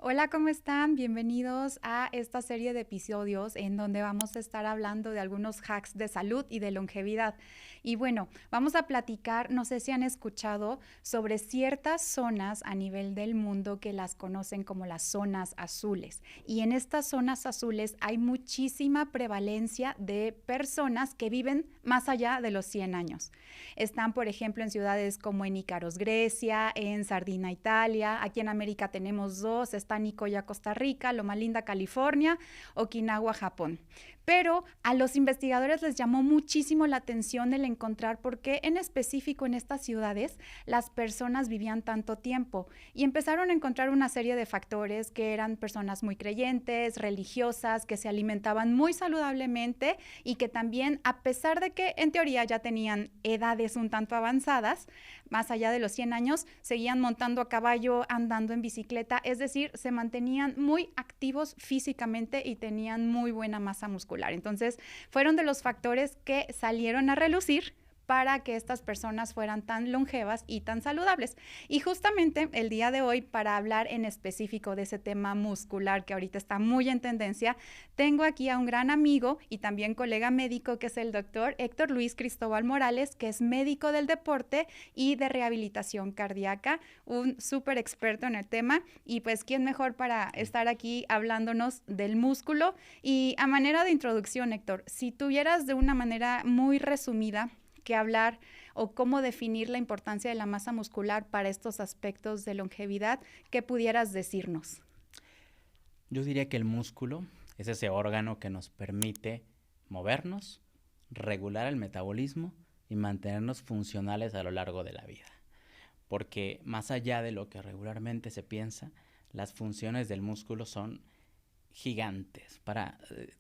Hola, ¿cómo están? Bienvenidos a esta serie de episodios en donde vamos a estar hablando de algunos hacks de salud y de longevidad. Y bueno, vamos a platicar, no sé si han escuchado, sobre ciertas zonas a nivel del mundo que las conocen como las zonas azules. Y en estas zonas azules hay muchísima prevalencia de personas que viven más allá de los 100 años. Están, por ejemplo, en ciudades como en Ícaros, Grecia, en Sardina, Italia. Aquí en América tenemos dos, está Nicoya, Costa Rica, Loma Linda, California, Okinawa, Japón. Pero a los investigadores les llamó muchísimo la atención el encontrar por qué en específico en estas ciudades las personas vivían tanto tiempo y empezaron a encontrar una serie de factores que eran personas muy creyentes, religiosas, que se alimentaban muy saludablemente y que también, a pesar de que en teoría ya tenían edades un tanto avanzadas, más allá de los 100 años, seguían montando a caballo, andando en bicicleta, es decir, se mantenían muy activos físicamente y tenían muy buena masa muscular. Entonces, fueron de los factores que salieron a relucir para que estas personas fueran tan longevas y tan saludables. Y justamente el día de hoy, para hablar en específico de ese tema muscular que ahorita está muy en tendencia, tengo aquí a un gran amigo y también colega médico que es el doctor Héctor Luis Cristóbal Morales, que es médico del deporte y de rehabilitación cardíaca, un súper experto en el tema. Y pues, ¿quién mejor para estar aquí hablándonos del músculo? Y a manera de introducción, Héctor, si tuvieras de una manera muy resumida que hablar o cómo definir la importancia de la masa muscular para estos aspectos de longevidad, ¿qué pudieras decirnos? Yo diría que el músculo es ese órgano que nos permite movernos, regular el metabolismo y mantenernos funcionales a lo largo de la vida. Porque más allá de lo que regularmente se piensa, las funciones del músculo son gigantes.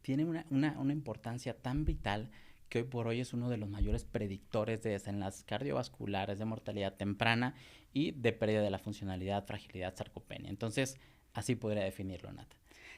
Tiene una importancia tan vital que hoy por hoy es uno de los mayores predictores de desenlaces cardiovasculares, de mortalidad temprana y de pérdida de la funcionalidad, fragilidad, sarcopenia. Entonces, así podría definirlo, Nat.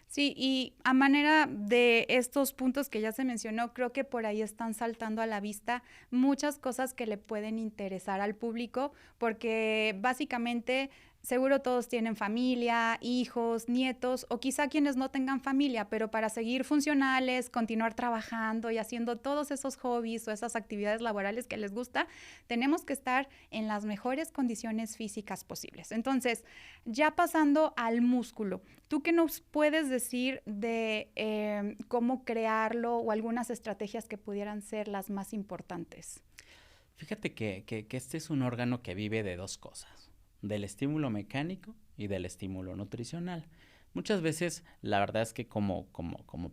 Sí, y a manera de estos puntos que ya se mencionó, creo que por ahí están saltando a la vista muchas cosas que le pueden interesar al público, porque básicamente seguro todos tienen familia, hijos, nietos, o quizá quienes no tengan familia, pero para seguir funcionales, continuar trabajando y haciendo todos esos hobbies o esas actividades laborales que les gusta, tenemos que estar en las mejores condiciones físicas posibles. Entonces, ya pasando al músculo, ¿tú qué nos puedes decir de cómo crearlo o algunas estrategias que pudieran ser las más importantes? Fíjate que este es un órgano que vive de dos cosas, del estímulo mecánico y del estímulo nutricional. Muchas veces la verdad es que como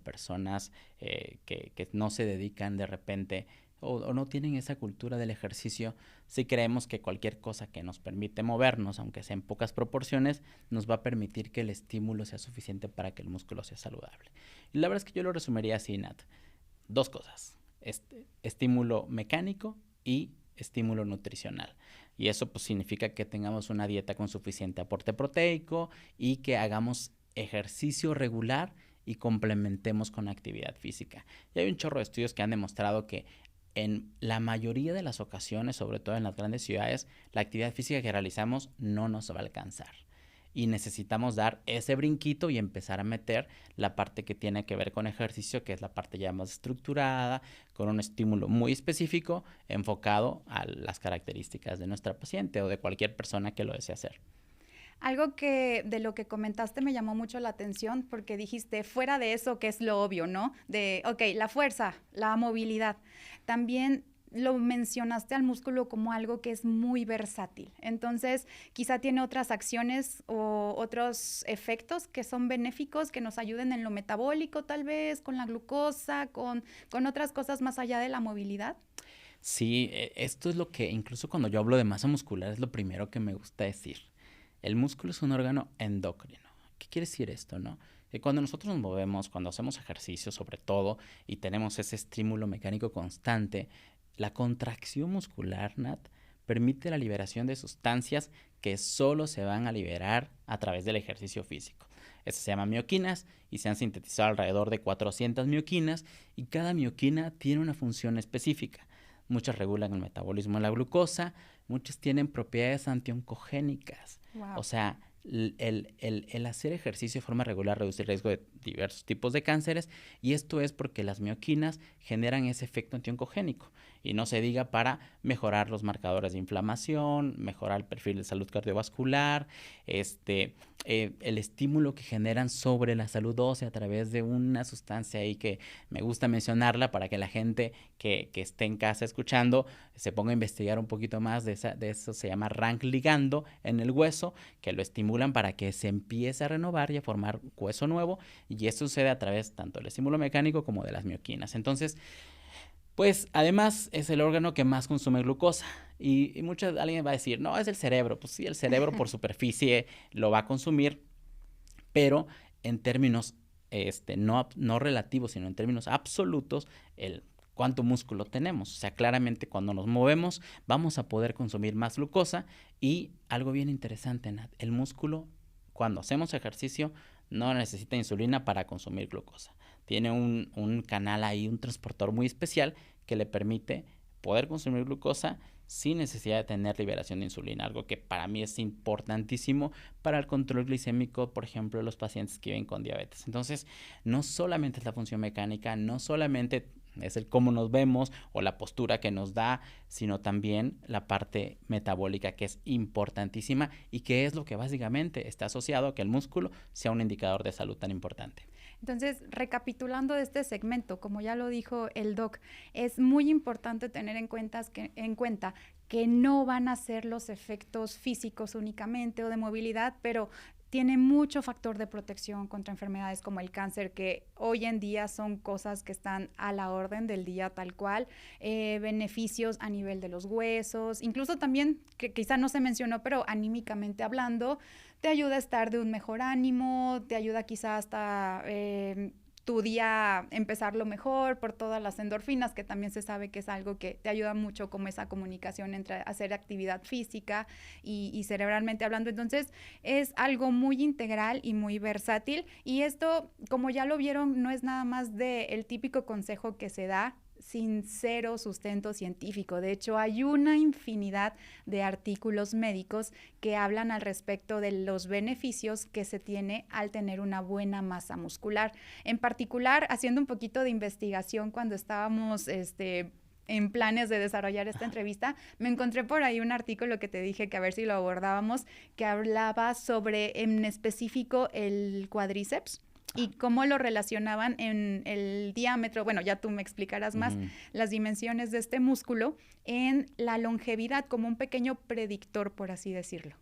personas que no se dedican de repente o no tienen esa cultura del ejercicio, sí creemos que cualquier cosa que nos permite movernos, aunque sea en pocas proporciones, nos va a permitir que el estímulo sea suficiente para que el músculo sea saludable. Y la verdad es que yo lo resumiría así, Nat. Dos cosas, estímulo mecánico y estímulo nutricional. Y eso pues significa que tengamos una dieta con suficiente aporte proteico y que hagamos ejercicio regular y complementemos con actividad física. Y hay un chorro de estudios que han demostrado que en la mayoría de las ocasiones, sobre todo en las grandes ciudades, la actividad física que realizamos no nos va a alcanzar. Y necesitamos dar ese brinquito y empezar a meter la parte que tiene que ver con ejercicio, que es la parte ya más estructurada, con un estímulo muy específico, enfocado a las características de nuestra paciente o de cualquier persona que lo desee hacer. Algo que de lo que comentaste me llamó mucho la atención porque dijiste, fuera de eso que es lo obvio, ¿no? De, ok, la fuerza, la movilidad. También lo mencionaste al músculo como algo que es muy versátil. Entonces, quizá tiene otras acciones o otros efectos que son benéficos, que nos ayuden en lo metabólico, tal vez, con la glucosa, con otras cosas más allá de la movilidad. Sí, esto es lo que incluso cuando yo hablo de masa muscular es lo primero que me gusta decir. El músculo es un órgano endocrino. ¿Qué quiere decir esto, no? Que cuando nosotros nos movemos, cuando hacemos ejercicio sobre todo y tenemos ese estímulo mecánico constante, la contracción muscular, Nat, permite la liberación de sustancias que solo se van a liberar a través del ejercicio físico. Estas se llaman mioquinas y se han sintetizado alrededor de 400 mioquinas y cada mioquina tiene una función específica. Muchas regulan el metabolismo de la glucosa, muchas tienen propiedades antioncogénicas. O Wow. sea, el hacer ejercicio de forma regular reduce el riesgo de diversos tipos de cánceres, y esto es porque las mioquinas generan ese efecto antioncogénico, y no se diga para mejorar los marcadores de inflamación, mejorar el perfil de salud cardiovascular, el estímulo que generan sobre la salud ósea a través de una sustancia ahí que me gusta mencionarla para que la gente que esté en casa escuchando se ponga a investigar un poquito más de eso. Se llama rank ligando en el hueso, que lo estimulan para que se empiece a renovar y a formar hueso nuevo, y eso sucede a través tanto del estímulo mecánico como de las mioquinas. Entonces, pues además es el órgano que más consume glucosa, y alguien va a decir, no, es el cerebro. Pues sí, el cerebro por superficie lo va a consumir, pero en términos no relativos, sino en términos absolutos, cuánto músculo tenemos. O sea, claramente cuando nos movemos vamos a poder consumir más glucosa, y algo bien interesante, Nat, el músculo cuando hacemos ejercicio no necesita insulina para consumir glucosa. Tiene un canal ahí, un transportador muy especial que le permite poder consumir glucosa sin necesidad de tener liberación de insulina, algo que para mí es importantísimo para el control glicémico, por ejemplo, de los pacientes que viven con diabetes. Entonces, no solamente es la función mecánica, no solamente es el cómo nos vemos o la postura que nos da, sino también la parte metabólica, que es importantísima y que es lo que básicamente está asociado a que el músculo sea un indicador de salud tan importante. Entonces, recapitulando de este segmento, como ya lo dijo el doc, es muy importante tener en cuenta que no van a ser los efectos físicos únicamente o de movilidad, pero tiene mucho factor de protección contra enfermedades como el cáncer, que hoy en día son cosas que están a la orden del día tal cual, beneficios a nivel de los huesos, incluso también, que quizá no se mencionó, pero anímicamente hablando, te ayuda a estar de un mejor ánimo, te ayuda quizá hasta tu día empezarlo mejor por todas las endorfinas, que también se sabe que es algo que te ayuda mucho, como esa comunicación entre hacer actividad física y cerebralmente hablando. Entonces es algo muy integral y muy versátil, y esto, como ya lo vieron, no es nada más el típico consejo que se da sin cero sustento científico. De hecho, hay una infinidad de artículos médicos que hablan al respecto de los beneficios que se tiene al tener una buena masa muscular. En particular, haciendo un poquito de investigación cuando estábamos en planes de desarrollar esta entrevista, me encontré por ahí un artículo que te dije que a ver si lo abordábamos, que hablaba sobre en específico el cuádriceps y cómo lo relacionaban en el diámetro. Bueno, ya tú me explicarás más las dimensiones de este músculo en la longevidad, como un pequeño predictor, por así decirlo.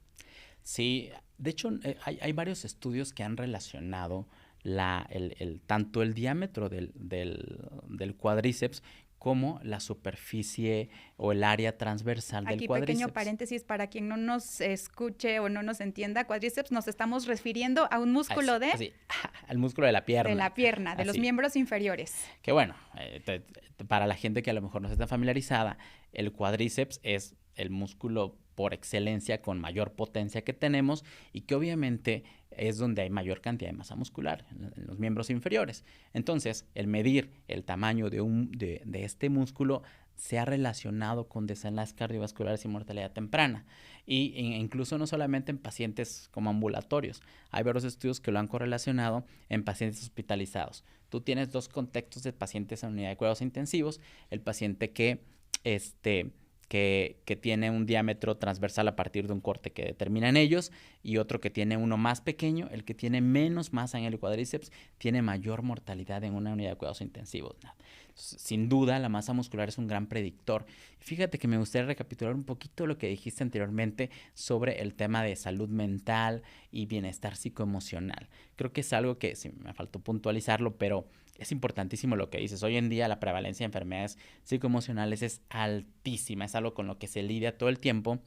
Sí, de hecho hay varios estudios que han relacionado tanto el diámetro del cuádriceps como la superficie o el área transversal del cuádriceps. Aquí pequeño paréntesis para quien no nos escuche o no nos entienda, cuádriceps nos estamos refiriendo a un músculo al músculo de la pierna. De la pierna, de los miembros inferiores. Que bueno, para la gente que a lo mejor no está familiarizada, el cuádriceps es el músculo por excelencia con mayor potencia que tenemos, y que obviamente es donde hay mayor cantidad de masa muscular, en los miembros inferiores. Entonces, el medir el tamaño de este músculo se ha relacionado con desenlaces cardiovasculares y mortalidad temprana, y incluso no solamente en pacientes como ambulatorios. Hay varios estudios que lo han correlacionado en pacientes hospitalizados. Tú tienes dos contextos de pacientes en unidad de cuidados intensivos: el paciente que tiene un diámetro transversal a partir de un corte que determinan ellos, y otro que tiene uno más pequeño. El que tiene menos masa en el cuádriceps tiene mayor mortalidad en una unidad de cuidados intensivos. Entonces, sin duda, la masa muscular es un gran predictor. Fíjate que me gustaría recapitular un poquito lo que dijiste anteriormente sobre el tema de salud mental y bienestar psicoemocional. Creo que es algo que, sí, me faltó puntualizarlo, pero es importantísimo lo que dices. Hoy en día la prevalencia de enfermedades psicoemocionales es altísima, es algo con lo que se lidia todo el tiempo,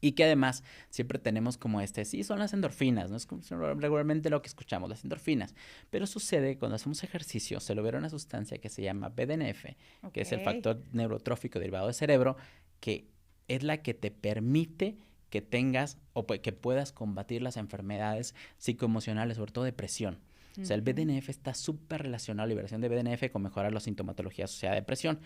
y que además siempre tenemos como sí, son las endorfinas, ¿no? Es como regularmente lo que escuchamos, las endorfinas. Pero sucede cuando hacemos ejercicio, se libera una sustancia que se llama BDNF, que es el factor neurotrófico derivado del cerebro, que es la que te permite que tengas o que puedas combatir las enfermedades psicoemocionales, sobre todo depresión. O sea, el BDNF está súper relacionado, la liberación de BDNF, con mejorar la sintomatología asociada a depresión.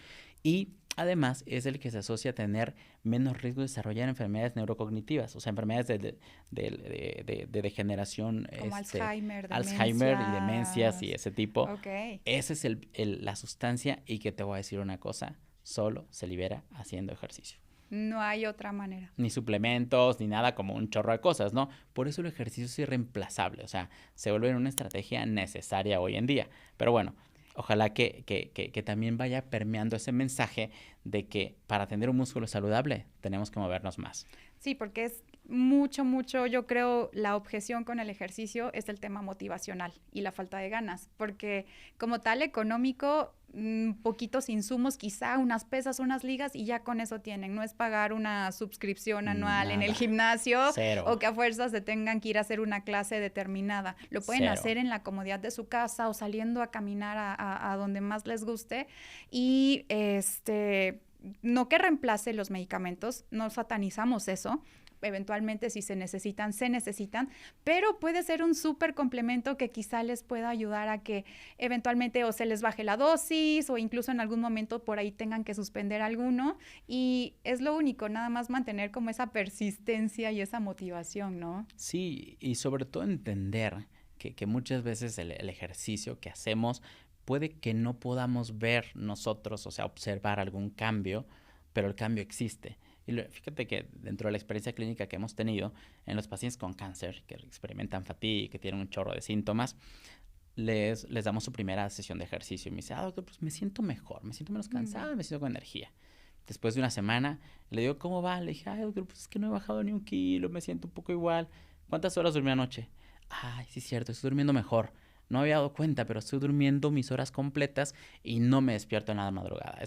Y Además, es el que se asocia a tener menos riesgo de desarrollar enfermedades neurocognitivas, o sea, enfermedades de degeneración, Como Alzheimer, Alzheimer y demencias y demencias. ese tipo. Ok. Esa es la sustancia, y que te voy a decir una cosa, solo se libera haciendo ejercicio. No hay otra manera. Ni suplementos, ni nada, como un chorro de cosas, ¿no? Por eso el ejercicio es irreemplazable, o sea, se vuelve una estrategia necesaria hoy en día. Pero bueno, ojalá que también vaya permeando ese mensaje de que para tener un músculo saludable tenemos que movernos más. Sí, porque es mucho, yo creo, la objeción con el ejercicio es el tema motivacional y la falta de ganas, porque como tal económico, poquitos insumos, quizá unas pesas, unas ligas y ya con eso tienen. No es pagar una suscripción anual en el Nada. gimnasio Cero. o que a fuerzas se tengan que ir a hacer una clase determinada. Lo pueden Cero. hacer en la comodidad de su casa o saliendo a caminar a donde más les guste y no que reemplace los medicamentos, no satanizamos eso, eventualmente si se necesitan, pero puede ser un súper complemento que quizá les pueda ayudar a que eventualmente o se les baje la dosis o incluso en algún momento por ahí tengan que suspender alguno y es lo único, nada más mantener como esa persistencia y esa motivación, ¿no? Sí, y sobre todo entender que muchas veces el ejercicio que hacemos puede que no podamos ver nosotros, o sea, observar algún cambio, pero el cambio existe. Y fíjate que dentro de la experiencia clínica que hemos tenido en los pacientes con cáncer, que experimentan fatiga, que tienen un chorro de síntomas, les damos su primera sesión de ejercicio. Y me dice, doctor, pues me siento mejor, me siento menos cansado, me siento con energía. Después de una semana, le digo, ¿cómo va? Le dije, doctor, pues es que no he bajado ni 1 kilo, me siento un poco igual. ¿Cuántas horas durmió anoche? Ay, sí es cierto, estoy durmiendo mejor. No había dado cuenta, pero estoy durmiendo mis horas completas y no me despierto en la madrugada.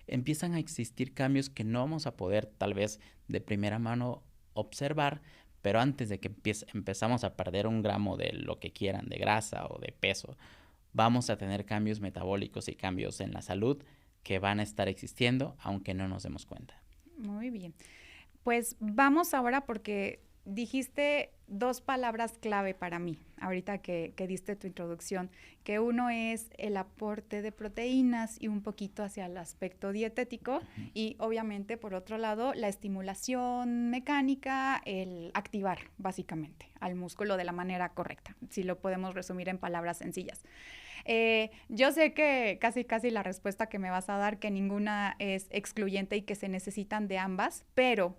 Empiezan a existir cambios que no vamos a poder tal vez de primera mano observar, pero antes de que empezamos a perder 1 gramo de lo que quieran, de grasa o de peso, vamos a tener cambios metabólicos y cambios en la salud que van a estar existiendo aunque no nos demos cuenta. Muy bien. Pues vamos ahora porque dijiste 2 palabras clave para mí, ahorita que diste tu introducción, que uno es el aporte de proteínas y un poquito hacia el aspecto dietético y obviamente por otro lado la estimulación mecánica, el activar básicamente al músculo de la manera correcta, si lo podemos resumir en palabras sencillas. Yo sé que casi la respuesta que me vas a dar, que ninguna es excluyente y que se necesitan de ambas, pero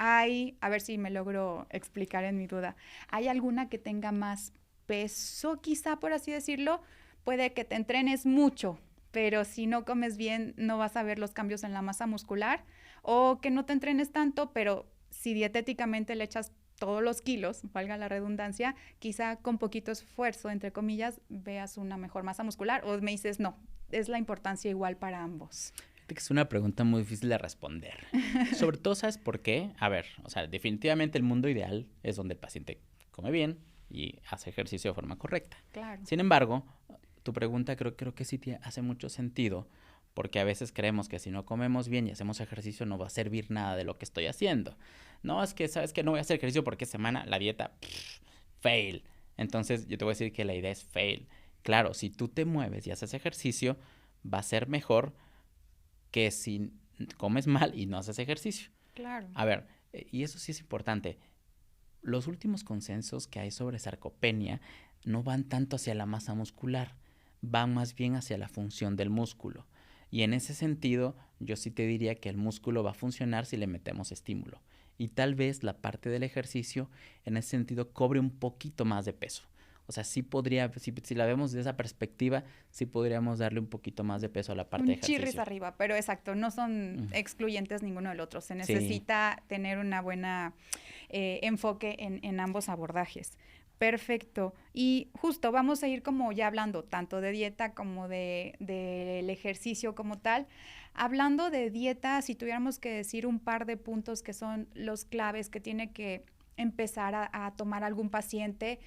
a ver si me logro explicar en mi duda, ¿hay alguna que tenga más peso quizá, por así decirlo? Puede que te entrenes mucho, pero si no comes bien no vas a ver los cambios en la masa muscular, o que no te entrenes tanto, pero si dietéticamente le echas todos los kilos, valga la redundancia, quizá con poquito esfuerzo, entre comillas, veas una mejor masa muscular, o me dices, no, es la importancia igual para ambos. Que es una pregunta muy difícil de responder. Sobre todo, ¿sabes por qué? A ver, o sea, definitivamente el mundo ideal es donde el paciente come bien y hace ejercicio de forma correcta. Claro. Sin embargo, tu pregunta creo que sí hace mucho sentido, porque a veces creemos que si no comemos bien y hacemos ejercicio no va a servir nada de lo que estoy haciendo. No, es que, ¿sabes qué? No voy a hacer ejercicio porque semana la dieta, fail. Entonces, yo te voy a decir que la idea es fail. Claro, si tú te mueves y haces ejercicio, va a ser mejor que si comes mal y no haces ejercicio. Claro. A ver, y eso sí es importante. Los últimos consensos que hay sobre sarcopenia no van tanto hacia la masa muscular, van más bien hacia la función del músculo. Y en ese sentido, yo sí te diría que el músculo va a funcionar si le metemos estímulo. Y tal vez la parte del ejercicio, en ese sentido, cobre un poquito más de peso. O sea, sí podría, si la vemos de esa perspectiva, sí podríamos darle un poquito más de peso a la parte de ejercicio. Un chirris arriba, pero exacto, no son excluyentes ninguno del otro. Se necesita tener una buena enfoque en ambos abordajes. Perfecto. Y justo vamos a ir como ya hablando tanto de dieta como del ejercicio como tal. Hablando de dieta, si tuviéramos que decir un par de puntos que son los claves que tiene que empezar a tomar algún paciente.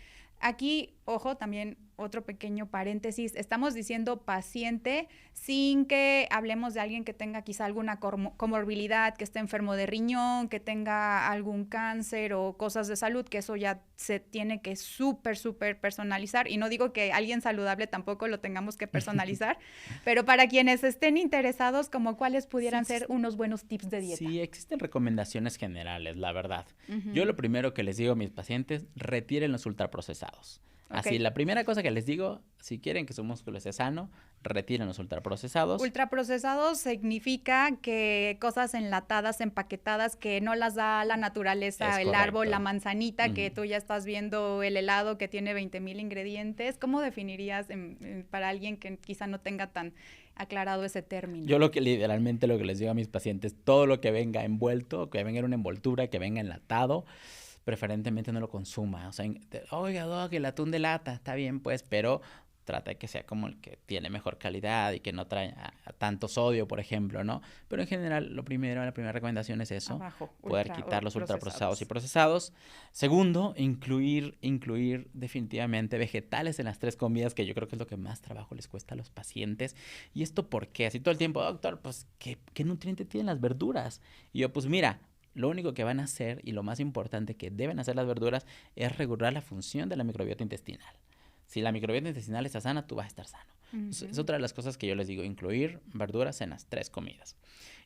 Aquí, ojo, también otro pequeño paréntesis, estamos diciendo paciente sin que hablemos de alguien que tenga quizá alguna comorbilidad, que esté enfermo de riñón, que tenga algún cáncer o cosas de salud, que eso ya se tiene que súper personalizar. Y no digo que alguien saludable tampoco lo tengamos que personalizar, pero para quienes estén interesados, como cuáles pudieran ser unos buenos tips de dieta. Sí, existen recomendaciones generales, la verdad. Yo lo primero que les digo a mis pacientes, retiren los ultraprocesados. Así, la primera cosa que les digo, si quieren que su músculo esté sano, retiren los ultraprocesados. Ultraprocesados significa que cosas enlatadas, empaquetadas, que no las da la naturaleza, el árbol, la manzanita, que tú ya estás viendo el helado que tiene 20,000 ingredientes. ¿Cómo definirías para alguien que quizá no tenga tan aclarado ese término? Yo literalmente lo que les digo a mis pacientes, todo lo que venga envuelto, que venga en una envoltura, que venga enlatado, preferentemente no lo consuma. O sea, oiga, Doc, el atún de lata, está bien pues, pero trata de que sea como el que tiene mejor calidad y que no trae a tanto sodio, por ejemplo, ¿no? Pero en general, la primera recomendación es eso, poder quitar los ultraprocesados y procesados. Segundo, incluir definitivamente vegetales en las 3 comidas, que yo creo que es lo que más trabajo les cuesta a los pacientes. ¿Y esto por qué? Así todo el tiempo, doctor, pues, ¿qué nutriente tienen las verduras? Y yo, pues mira, lo único que van a hacer y lo más importante que deben hacer las verduras es regular la función de la microbiota intestinal. Si la microbiota intestinal está sana, tú vas a estar sano. Es otra de las cosas que yo les digo, incluir verduras en las 3 comidas.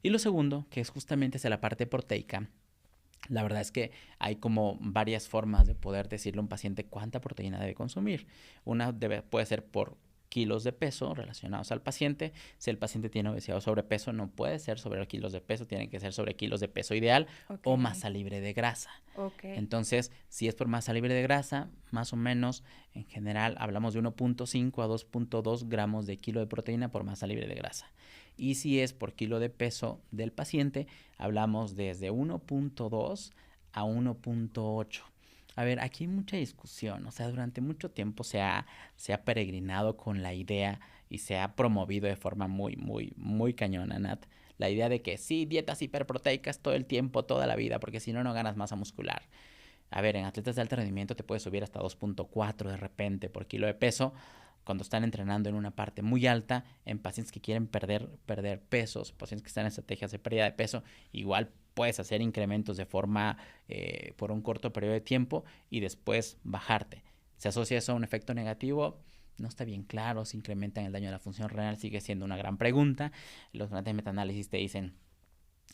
Y lo segundo, que es justamente hacia la parte proteica, la verdad es que hay como varias formas de poder decirle a un paciente cuánta proteína debe consumir. Una puede ser por kilos de peso relacionados al paciente. Si el paciente tiene obesidad o sobrepeso, no puede ser sobre kilos de peso, tiene que ser sobre kilos de peso ideal o masa libre de grasa. Entonces, si es por masa libre de grasa, más o menos, en general, hablamos de 1.5 a 2.2 gramos de kilo de proteína por masa libre de grasa. Y si es por kilo de peso del paciente, hablamos desde 1.2 a 1.8. A ver, aquí hay mucha discusión, o sea, durante mucho tiempo se ha peregrinado con la idea y se ha promovido de forma muy cañona, Nat, la idea de que sí, dietas hiperproteicas todo el tiempo, toda la vida, porque si no, no ganas masa muscular. A ver, en atletas de alto rendimiento te puedes subir hasta 2.4 de repente por kilo de peso cuando están entrenando en una parte muy alta. En pacientes que quieren perder pesos, pacientes que están en estrategias de pérdida de peso, igual puedes hacer incrementos de forma por un corto periodo de tiempo y después bajarte. ¿Se asocia eso a un efecto negativo? No está bien claro. Si incrementan el daño de la función renal, sigue siendo una gran pregunta. Los grandes metaanálisis te dicen,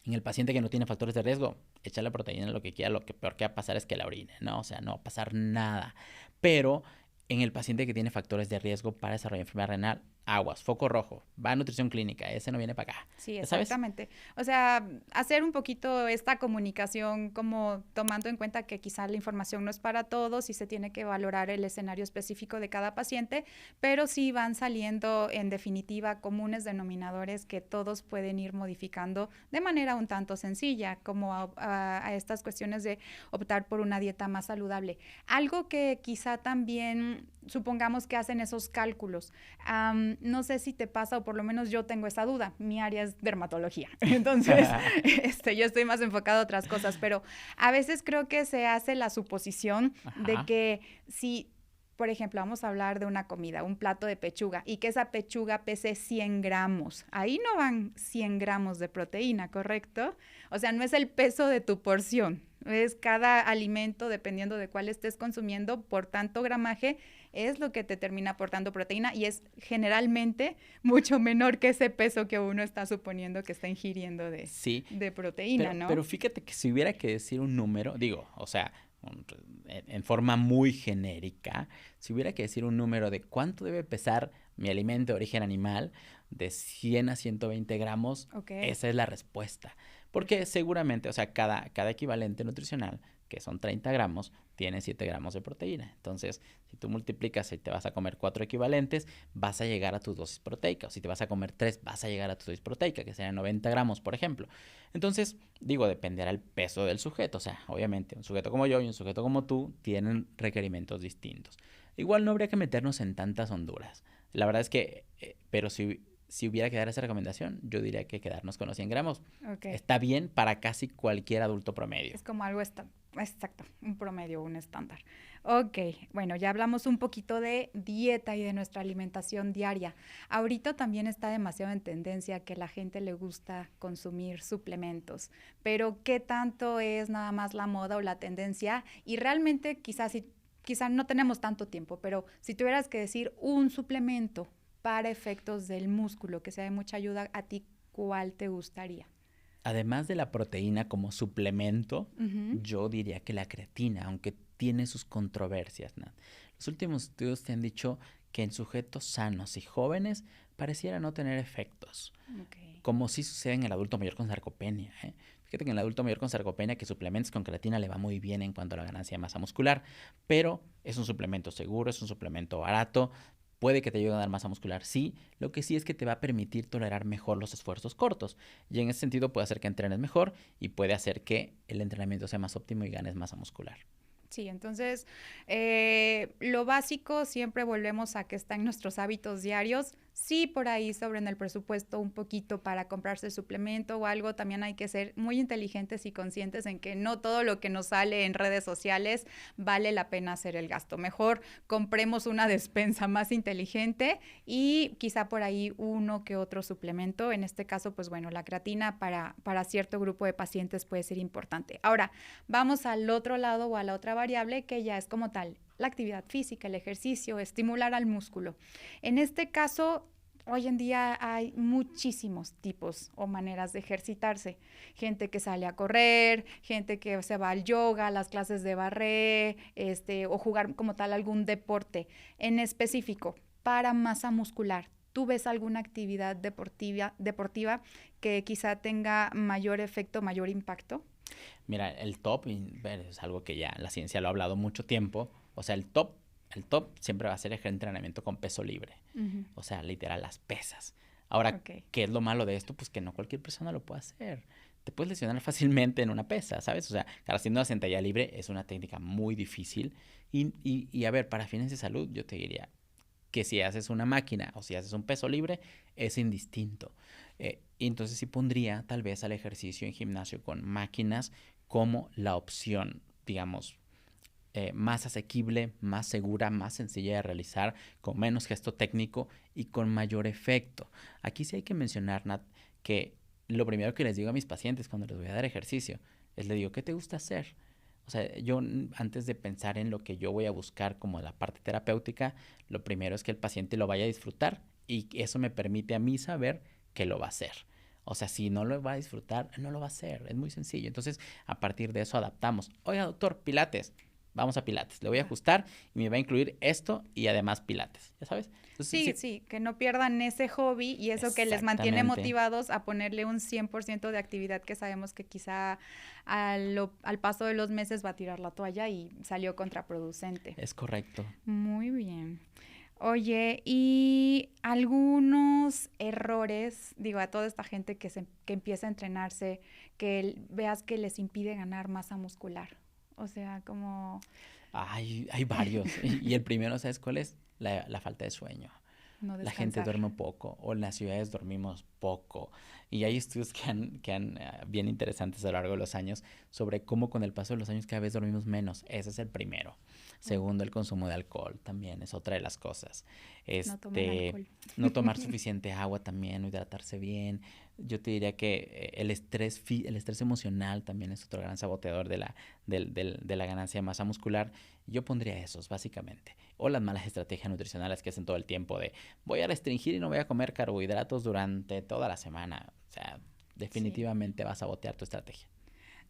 en el paciente que no tiene factores de riesgo, echa la proteína lo que quiera, lo que peor que va a pasar es que la orine, ¿no? O sea, no va a pasar nada. Pero en el paciente que tiene factores de riesgo para desarrollar enfermedad renal, aguas, foco rojo, va a nutrición clínica, ese no viene para acá. Sí, exactamente. O sea, hacer un poquito esta comunicación como tomando en cuenta que quizá la información no es para todos y se tiene que valorar el escenario específico de cada paciente, pero sí van saliendo en definitiva comunes denominadores que todos pueden ir modificando de manera un tanto sencilla, como a estas cuestiones de optar por una dieta más saludable. Algo que quizá también supongamos que hacen esos cálculos. No sé si te pasa, o por lo menos yo tengo esa duda. Mi área es dermatología. Entonces, yo estoy más enfocada a otras cosas, pero a veces creo que se hace la suposición de que si, por ejemplo, vamos a hablar de una comida, un plato de pechuga, y que esa pechuga pese 100 gramos. Ahí no van 100 gramos de proteína, ¿correcto? O sea, no es el peso de tu porción. Es cada alimento, dependiendo de cuál estés consumiendo, por tanto gramaje, es lo que te termina aportando proteína y es generalmente mucho menor que ese peso que uno está suponiendo que está ingiriendo de proteína, ¿no? Pero fíjate que si hubiera que decir un número, digo, o sea, en forma muy genérica, si hubiera que decir un número de cuánto debe pesar mi alimento de origen animal, de 100 a 120 gramos, esa es la respuesta. Porque seguramente, o sea, cada equivalente nutricional, que son 30 gramos, tiene 7 gramos de proteína. Entonces, si tú multiplicas y te vas a comer 4 equivalentes, vas a llegar a tu dosis proteica. O si te vas a comer 3, vas a llegar a tu dosis proteica, que serían 90 gramos, por ejemplo. Entonces, digo, dependerá el peso del sujeto. O sea, obviamente, un sujeto como yo y un sujeto como tú tienen requerimientos distintos. Igual no habría que meternos en tantas honduras. La verdad es que, pero si si hubiera que dar esa recomendación, yo diría que quedarnos con los 100 gramos. Okay. Está bien para casi cualquier adulto promedio. Es como algo exacto, un promedio, un estándar. Ok, bueno, ya hablamos un poquito de dieta y de nuestra alimentación diaria. Ahorita también está demasiado en tendencia que a la gente le gusta consumir suplementos, pero ¿qué tanto es nada más la moda o la tendencia? Y realmente quizás no tenemos tanto tiempo, pero si tuvieras que decir un suplemento para efectos del músculo que sea de mucha ayuda a ti, ¿cuál te gustaría? Además de la proteína como suplemento, yo diría que la creatina, aunque tiene sus controversias, Nat. Los últimos estudios te han dicho que en sujetos sanos y jóvenes pareciera no tener efectos, como sí sucede en el adulto mayor con sarcopenia. Fíjate que en el adulto mayor con sarcopenia que suplementos con creatina le va muy bien en cuanto a la ganancia de masa muscular, pero es un suplemento seguro, es un suplemento barato. Puede que te ayude a dar masa muscular, sí. Lo que sí es que te va a permitir tolerar mejor los esfuerzos cortos. Y en ese sentido puede hacer que entrenes mejor y puede hacer que el entrenamiento sea más óptimo y ganes masa muscular. Sí, entonces lo básico siempre volvemos a que está en nuestros hábitos diarios. Sí, por ahí sobren el presupuesto un poquito para comprarse el suplemento o algo, también hay que ser muy inteligentes y conscientes en que no todo lo que nos sale en redes sociales vale la pena hacer el gasto. Mejor compremos una despensa más inteligente y quizá por ahí uno que otro suplemento. En este caso, pues bueno, la creatina para cierto grupo de pacientes puede ser importante. Ahora, vamos al otro lado o a la otra variable que ya es como tal la actividad física, el ejercicio, estimular al músculo. En este caso, hoy en día hay muchísimos tipos o maneras de ejercitarse. Gente que sale a correr, gente que se va al yoga, a las clases de barré, o jugar como tal algún deporte. En específico, para masa muscular, ¿tú ves alguna actividad deportiva que quizá tenga mayor efecto, mayor impacto? Mira, el top es algo que ya la ciencia lo ha hablado mucho tiempo. O sea, el top siempre va a ser el entrenamiento con peso libre. O sea, literal, las pesas. Ahora, ¿qué es lo malo de esto? Pues que no cualquier persona lo puede hacer. Te puedes lesionar fácilmente en una pesa, ¿sabes? O sea, haciendo una sentadilla libre es una técnica muy difícil. Y a ver, para fines de salud, yo te diría que si haces una máquina o si haces un peso libre, es indistinto. Y entonces sí pondría tal vez al ejercicio en gimnasio con máquinas como la opción, digamos, más asequible, más segura, más sencilla de realizar, con menos gesto técnico y con mayor efecto. Aquí sí hay que mencionar, Nat, que lo primero que les digo a mis pacientes cuando les voy a dar ejercicio es les digo, ¿qué te gusta hacer? O sea, yo antes de pensar en lo que yo voy a buscar como la parte terapéutica, lo primero es que el paciente lo vaya a disfrutar y eso me permite a mí saber que lo va a hacer. O sea, si no lo va a disfrutar, no lo va a hacer. Es muy sencillo. Entonces, a partir de eso adaptamos. Oiga, doctor, pilates. Vamos a pilates. Le voy a ajustar y me va a incluir esto y además pilates. ¿Ya sabes? Entonces, sí, que no pierdan ese hobby y eso que les mantiene motivados a ponerle un 100% de actividad que sabemos que quizá al paso de los meses va a tirar la toalla y salió contraproducente. Es correcto. Muy bien. Oye, y algunos errores, digo, a toda esta gente que empieza a entrenarse, que veas que les impide ganar masa muscular. O sea, como... Hay varios. Y el primero, ¿sabes cuál es? La falta de sueño. No descansar. La gente duerme poco o en las ciudades dormimos poco. Y hay estudios que han bien interesantes a lo largo de los años sobre cómo con el paso de los años cada vez dormimos menos. Ese es el primero. Segundo, el consumo de alcohol también es otra de las cosas. No tomar alcohol. No tomar suficiente agua también, no hidratarse bien. Yo te diría que el estrés emocional también es otro gran saboteador de la ganancia de masa muscular. Yo pondría esos, básicamente. O las malas estrategias nutricionales que hacen todo el tiempo de voy a restringir y no voy a comer carbohidratos durante toda la semana. O sea, definitivamente va a sabotear tu estrategia.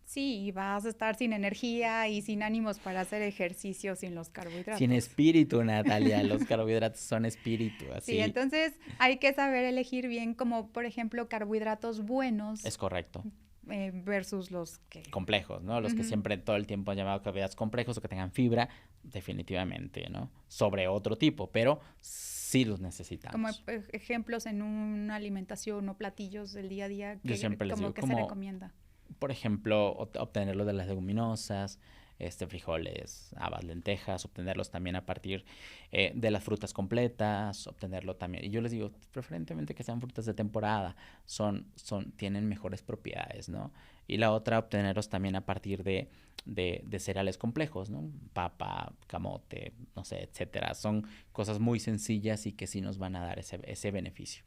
Sí, vas a estar sin energía y sin ánimos para hacer ejercicio sin los carbohidratos. Sin espíritu, Natalia. Los carbohidratos son espíritu. Así. Sí, entonces hay que saber elegir bien como, por ejemplo, carbohidratos buenos. Es correcto. Versus los que... complejos, ¿no? Los que siempre todo el tiempo han llamado carbohidratos complejos o que tengan fibra, definitivamente, ¿no? Sobre otro tipo, pero sí los necesitamos. Como ejemplos en una alimentación o platillos del día a día, yo siempre les digo, se recomienda. Por ejemplo, obtenerlo de las leguminosas, frijoles, habas, lentejas, obtenerlos también a partir de las frutas completas, obtenerlo también. Y yo les digo, preferentemente que sean frutas de temporada, tienen mejores propiedades, ¿no? Y la otra, obtenerlos también a partir de cereales complejos, ¿no? Papa, camote, no sé, etcétera. Son cosas muy sencillas y que sí nos van a dar ese beneficio.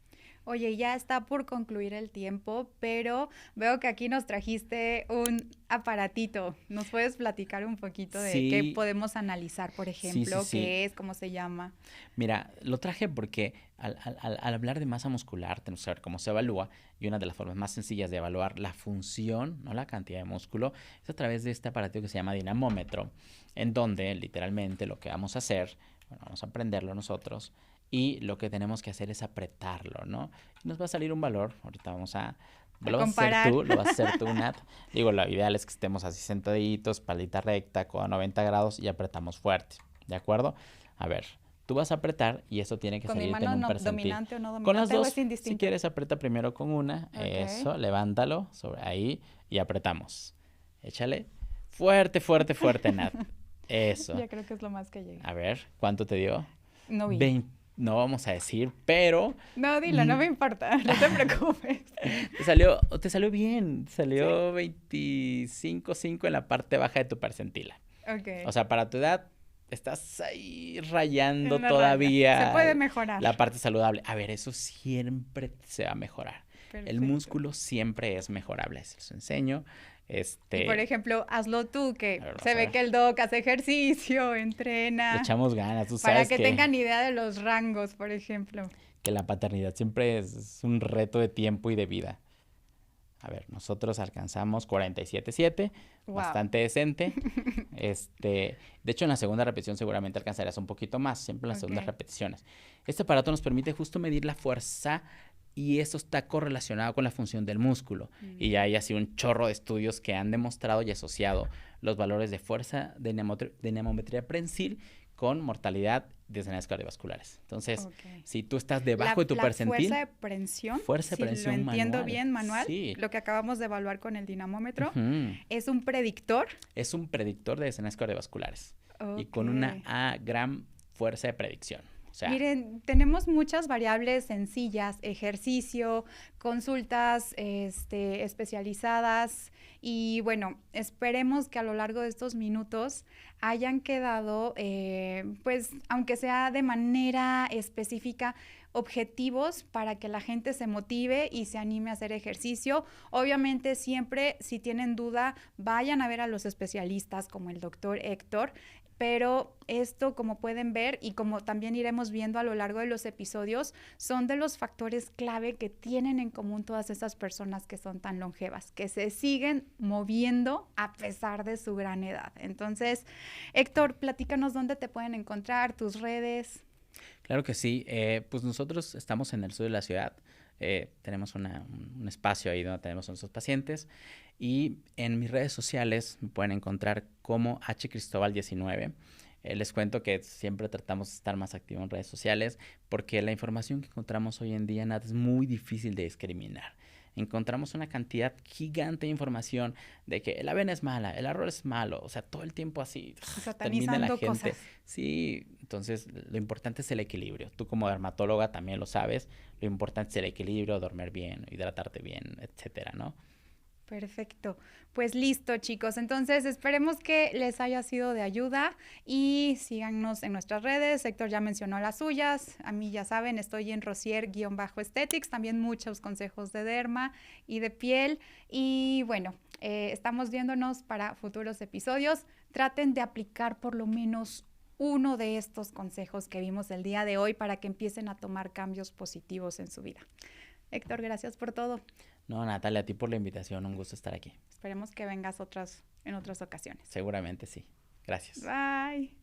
Oye, ya está por concluir el tiempo, pero veo que aquí nos trajiste un aparatito. ¿Nos puedes platicar un poquito de qué podemos analizar, por ejemplo? Sí. ¿Qué es? ¿Cómo se llama? Mira, lo traje porque al hablar de masa muscular tenemos que saber cómo se evalúa, y una de las formas más sencillas de evaluar la función, no la cantidad de músculo, es a través de este aparato que se llama dinamómetro, en donde literalmente lo que vamos a hacer, bueno, vamos a prenderlo nosotros, y lo que tenemos que hacer es apretarlo, ¿no? Y nos va a salir un valor. Ahorita lo vas a hacer tú, Nat. Digo, lo ideal es que estemos así sentaditos, espaldita recta, con 90 grados y apretamos fuerte, ¿de acuerdo? A ver, tú vas a apretar y eso tiene que salirte en un percentil. ¿Dominante o no dominante? Con las dos, si quieres, aprieta primero con una. Okay. Eso, levántalo sobre ahí y apretamos. Échale fuerte, fuerte, fuerte, Nat. Eso. Ya creo que es lo más que llega. A ver, ¿cuánto te dio? No vi. No vamos a decir, pero... No, dilo, no me importa, no te preocupes. Te salió bien, salió, ¿sí? 25.5 en la parte baja de tu percentil. Ok. O sea, para tu edad, estás ahí rayando todavía. Se puede mejorar. La parte saludable. A ver, eso siempre se va a mejorar. Perfecto. El músculo siempre es mejorable, se los enseño. Y por ejemplo, hazlo tú, que se ve que el doc hace ejercicio, entrena. Le echamos ganas, tú sabes. Para que tengan idea de los rangos, por ejemplo. Que la paternidad siempre es un reto de tiempo y de vida. A ver, nosotros alcanzamos 47.7, wow. Bastante decente. De hecho, en la segunda repetición seguramente alcanzarás un poquito más, siempre en las segundas repeticiones. Este aparato nos permite justo medir la fuerza, y eso está correlacionado con la función del músculo. Y ya hay así un chorro de estudios que han demostrado y asociado los valores de fuerza de dinamometría prensil con mortalidad de desastres cardiovasculares. Entonces, si tú estás debajo de tu percentil... fuerza de prensión, si lo entiendo bien, manual, sí. Lo que acabamos de evaluar con el dinamómetro, ¿es un predictor? Es un predictor de desastres cardiovasculares. Y con una gran fuerza de predicción. O sea, miren, tenemos muchas variables sencillas, ejercicio, consultas especializadas, y bueno, esperemos que a lo largo de estos minutos hayan quedado, pues, aunque sea de manera específica, objetivos para que la gente se motive y se anime a hacer ejercicio. Obviamente siempre, si tienen duda, vayan a ver a los especialistas como el doctor Héctor. Pero esto, como pueden ver y como también iremos viendo a lo largo de los episodios, son de los factores clave que tienen en común todas esas personas que son tan longevas, que se siguen moviendo a pesar de su gran edad. Entonces, Héctor, platícanos dónde te pueden encontrar, tus redes. Claro que sí. Pues nosotros estamos en el sur de la ciudad. Tenemos un espacio ahí donde tenemos a nuestros pacientes, y en mis redes sociales me pueden encontrar como hcristobal19. Les cuento que siempre tratamos de estar más activos en redes sociales porque la información que encontramos hoy en día, Nat, es muy difícil de discriminar. Encontramos una cantidad gigante de información de que la avena es mala, el arroz es malo, o sea, todo el tiempo así termina la gente. Cosas. Sí, entonces lo importante es el equilibrio. Tú como dermatóloga también lo sabes, lo importante es el equilibrio, dormir bien, hidratarte bien, etcétera, ¿no? Perfecto. Pues listo, chicos. Entonces, esperemos que les haya sido de ayuda y síganos en nuestras redes. Héctor ya mencionó las suyas. A mí, ya saben, estoy en Rosier_Aesthetics. También muchos consejos de derma y de piel. Y bueno, estamos viéndonos para futuros episodios. Traten de aplicar por lo menos uno de estos consejos que vimos el día de hoy para que empiecen a tomar cambios positivos en su vida. Héctor, gracias por todo. No, Natalia, a ti por la invitación, un gusto estar aquí. Esperemos que vengas en otras ocasiones. Seguramente sí. Gracias. Bye.